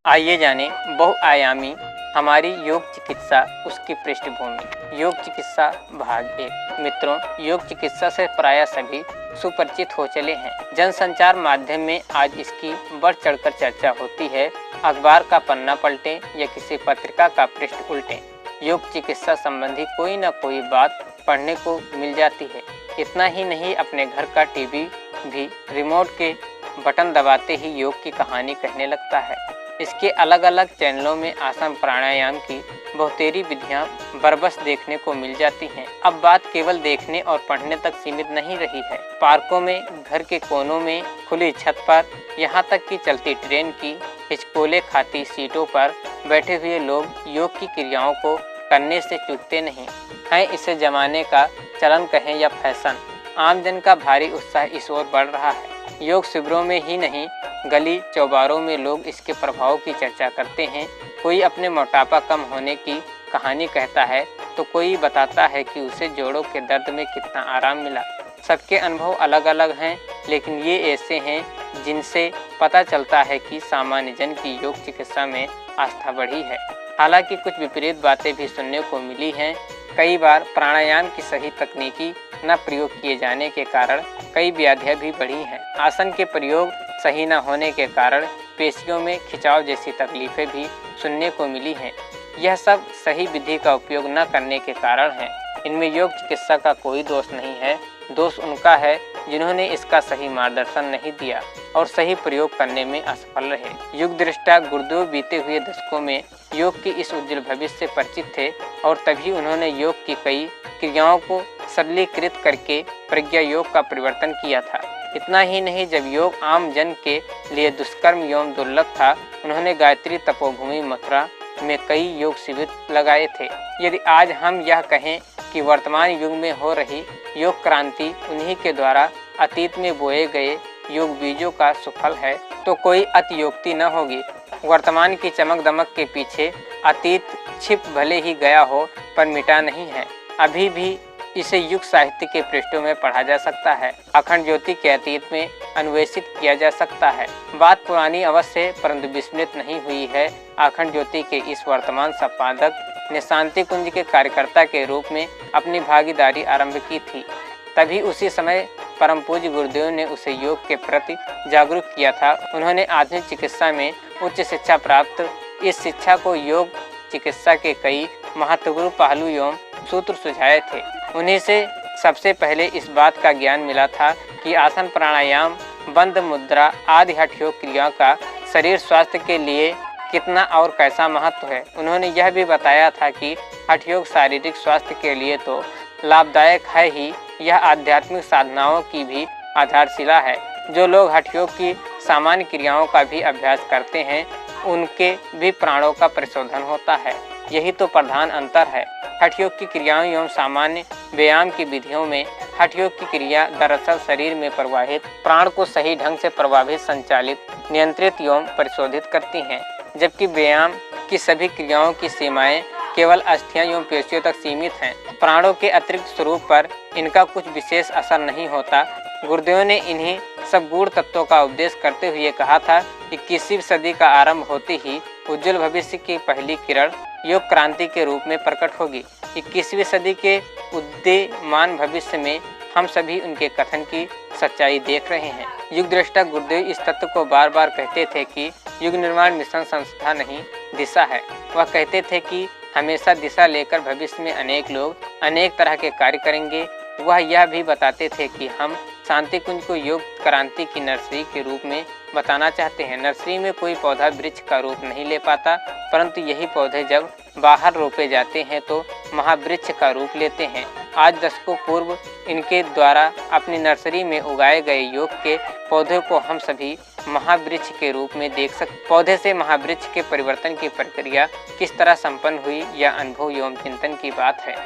आइए जाने बहुआयामी हमारी योग चिकित्सा, उसकी पृष्ठभूमि। योग चिकित्सा भाग 1। मित्रों, योग चिकित्सा से प्रायः सभी सुपरिचित हो चले हैं। जनसंचार माध्यम में आज इसकी बढ़ चढ़कर चर्चा होती है। अखबार का पन्ना पलटें या किसी पत्रिका का पृष्ठ उल्टें, योग चिकित्सा संबंधी कोई न कोई बात पढ़ने को मिल जाती है। इतना ही नहीं, अपने घर का टीवी भी रिमोट के बटन दबाते ही योग की कहानी कहने लगता है। इसके अलग अलग चैनलों में आसन प्राणायाम की बहुतेरी विधियां बरबस देखने को मिल जाती हैं। अब बात केवल देखने और पढ़ने तक सीमित नहीं रही है। पार्कों में, घर के कोनों में, खुली छत पर, यहाँ तक कि चलती ट्रेन की हिचकोले खाती सीटों पर बैठे हुए लोग योग की क्रियाओं को करने से चूकते नहीं हैं। इसे जमाने का चलन कहें या फैशन, आमजन का भारी उत्साह इस ओर बढ़ रहा है। योग शिविरों में ही नहीं, गली चौबारों में लोग इसके प्रभाव की चर्चा करते हैं। कोई अपने मोटापा कम होने की कहानी कहता है तो कोई बताता है कि उसे जोड़ों के दर्द में कितना आराम मिला। सबके अनुभव अलग अलग हैं, लेकिन ये ऐसे हैं जिनसे पता चलता है कि सामान्य जन की योग चिकित्सा में आस्था बढ़ी है। हालांकि कुछ विपरीत बातें भी सुनने को मिली हैं। कई बार प्राणायाम की सही तकनीकी न प्रयोग किए जाने के कारण कई व्याधियां भी बढ़ी हैं। आसन के प्रयोग सही न होने के कारण पेशियों में खिंचाव जैसी तकलीफें भी सुनने को मिली हैं। यह सब सही विधि का उपयोग न करने के कारण है। इनमें योग चिकित्सा का कोई दोष नहीं है। दोष उनका है जिन्होंने इसका सही मार्गदर्शन नहीं दिया और सही प्रयोग करने में असफल रहे। युग दृष्टा गुरुदेव बीते हुए दशकों में योग की इस उज्जवल भविष्य से परिचित थे और तभी उन्होंने योग की कई क्रियाओं को सरलीकृत करके प्रज्ञा योग का परिवर्तन किया था। इतना ही नहीं, जब योग आम जन के लिए दुष्कर्म एवं दुर्लभ था, उन्होंने गायत्री तपोभूमि मथुरा में कई योग शिविर लगाए थे। यदि आज हम यह कहें कि वर्तमान युग में हो रही योग क्रांति उन्हीं के द्वारा अतीत में बोए गए योग बीजों का सुफल है, तो कोई अतियोक्ति न होगी। वर्तमान की चमक दमक के पीछे अतीत छिप भले ही गया हो, पर मिटा नहीं है। अभी भी इसे युग साहित्य के पृष्ठों में पढ़ा जा सकता है। अखंड ज्योति के अतीत में अन्वेषित किया जा सकता है। बात पुरानी अवश्य, परंतु विस्मृत नहीं हुई है। अखंड ज्योति के इस वर्तमान संपादक ने शांति कुंज के कार्यकर्ता के रूप में अपनी भागीदारी आरंभ की थी। तभी उसी समय परम पूज्य गुरुदेव ने उसे योग के प्रति जागरूक किया था। उन्होंने आधुनिक चिकित्सा में उच्च शिक्षा प्राप्त इस शिक्षा को योग चिकित्सा के कई महत्वपूर्ण पहलू एवं सूत्र सुझाए थे। उन्हीं से सबसे पहले इस बात का ज्ञान मिला था कि आसन प्राणायाम, बंद मुद्रा आदि हठ योग क्रियाओं का शरीर स्वास्थ्य के लिए कितना और कैसा महत्व है। उन्होंने यह भी बताया था कि हठ योग शारीरिक स्वास्थ्य के लिए तो लाभदायक है ही, यह आध्यात्मिक साधनाओं की भी आधारशिला है। जो लोग हठ योग की सामान्य क्रियाओं का भी अभ्यास करते हैं, उनके भी प्राणों का परिशोधन होता है। यही तो प्रधान अंतर है। हठ योग की क्रियाओं एवं सामान्य व्यायाम की विधियों में हठ योग की क्रिया दरअसल शरीर में प्रवाहित प्राण को सही ढंग से प्रभावित, संचालित, नियंत्रित एवं परिशोधित करती हैं, जबकि व्यायाम की सभी क्रियाओं की सीमाएं केवल अस्थियां एवं पेशियों तक सीमित हैं। प्राणों के अतिरिक्त स्वरूप पर इनका कुछ विशेष असर नहीं होता। गुरुदेव ने इन्हीं सब गूढ़ तत्वों का उपदेश करते हुए कहा था कि 21वीं सदी का आरंभ होते ही उज्जवल भविष्य की पहली किरण योग क्रांति के रूप में प्रकट होगी। 21वीं सदी के उदीयमान भविष्य में हम सभी उनके कथन की सच्चाई देख रहे हैं। युग दृष्टा गुरुदेव इस तत्व को बार बार कहते थे कि युग निर्माण मिशन संस्था नहीं, दिशा है। वह कहते थे कि हमेशा दिशा लेकर भविष्य में अनेक लोग अनेक तरह के कार्य करेंगे। वह यह भी बताते थे कि हम शांति कुंज को योग क्रांति की नर्सरी के रूप में बताना चाहते हैं। नर्सरी में कोई पौधा वृक्ष का रूप नहीं ले पाता, परंतु यही पौधे जब बाहर रोपे जाते हैं तो महावृक्ष का रूप लेते हैं। आज दशकों पूर्व इनके द्वारा अपनी नर्सरी में उगाए गए योग के पौधे को हम सभी महावृक्ष के रूप में देख सकते। पौधे से महावृक्ष के परिवर्तन की प्रक्रिया किस तरह संपन्न हुई, यह अनुभव एवं चिंतन की बात है।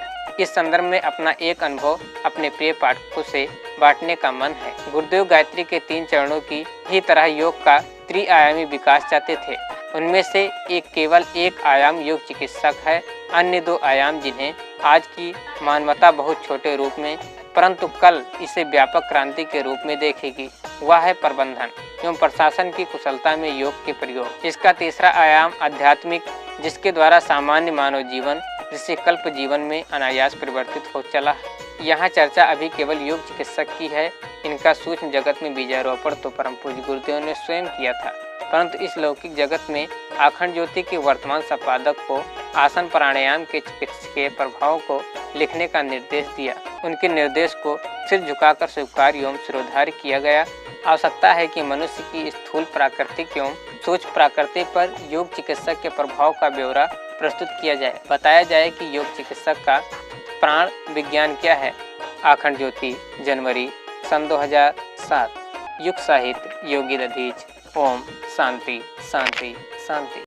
इस संदर्भ में अपना एक अनुभव अपने प्रिय पाठकों से बांटने का मन है। गुरुदेव गायत्री के 3 चरणों की ही तरह योग का त्रिआयामी विकास चाहते थे। उनमें से एक केवल एक आयाम योग चिकित्सक है। अन्य 2 आयाम जिन्हें आज की मानवता बहुत छोटे रूप में परंतु कल इसे व्यापक क्रांति के रूप में देखेगी। वह है प्रबंधन एवं प्रशासन की कुशलता में योग के प्रयोग। इसका तीसरा आयाम आध्यात्मिक, जिसके द्वारा सामान्य मानव जीवन ऋषिकल्प जीवन में अनायास परिवर्तित हो चला है। यहाँ चर्चा अभी केवल योग चिकित्सक की है। इनका सूक्ष्म जगत में बीजारोपण तो परम पूज्य गुरुदेव ने स्वयं किया था, परंतु इस लौकिक जगत में अखंड ज्योति के वर्तमान संपादक को आसन प्राणायाम के चिकित्सकीय प्रभाव को लिखने का निर्देश दिया। उनके निर्देश को सिर झुकाकर स्वीकार एवं सिरोधार्य किया गया। आवश्यकता है कि मनुष्य की स्थूल प्राकृतिक एवं सूक्ष्म प्रकृति पर योग चिकित्सक के प्रभाव का ब्यौरा प्रस्तुत किया जाए। बताया जाए कि योग चिकित्सक का प्राण विज्ञान क्या है। अखंड ज्योति, जनवरी सन 2007। युग साहित्य, योगी दधीच। ओम शांति शांति शांति।